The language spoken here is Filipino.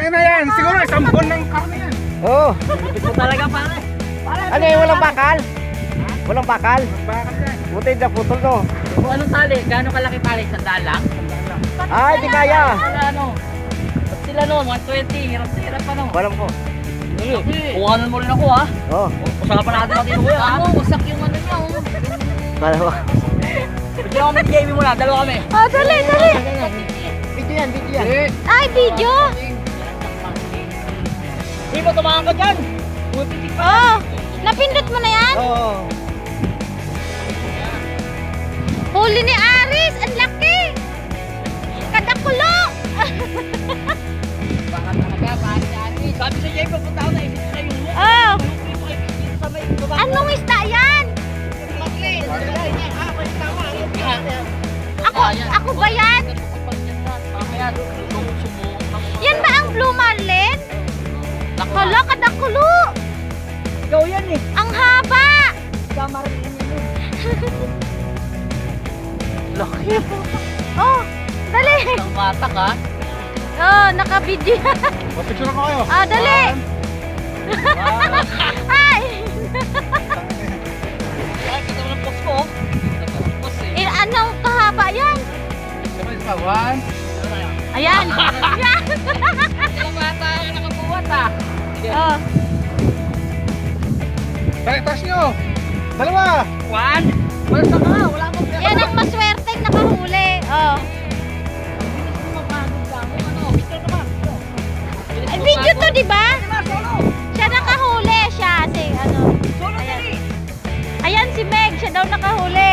Tangina yan, siguro isang buwan ng karne yan. Oo. Ito talaga pare. Ano yung walang bakal? Walang bakal? Bakal yan. Buti na putol no. Kung anong tali, gano'ng kalaki tali? Sandaan lang? Ay, di kaya. Wala ano. Ba't sila no, mga 20, hirap pa no. Walang po. Kuhanan mo rin ako ha. Oo. Usapan natin natin ko yan. Ano, usak yung ano niya. Wala po. Pwede ako may gaming muna, dalawa kami. Oh, dali. Video yan, video yan. Ay, video. Hindi mo tumakan ka dyan. Pupitik pa. Oh, napindot mo na yan? Oo. Huli ni Aris, ang laki. Kadakulo. Baka talaga, pare si Aris. Sabi sa Jay, pupunta ako na isip na yung look. Oh, Sa may baba. anong isda yan? Ako ba yan? Yan ba ang Blue Marlin? Hala, kadakulo. Ikaw yan eh. Ang haba. Kamarin yun. Laki. Oh, dali. Ang mata ka. Oh, naka-video yan. Mapicture ko kayo. Ah, dali. Ay. Ay, kita mo ng post ko. Post eh. Anong kahaba yan? Sabay sa one. Ayan. Yan. Ang mata ang nakabuhat ah. Oh. Taas nyo. Dalawa. One. Wala sa ka. Wala akong Yan ang maswerteng nakahuli. Oh. Ay, video to, di ba? Siya nakahuli. Siya, si ano. Ayan. Ayan si Meg. Siya daw nakahuli.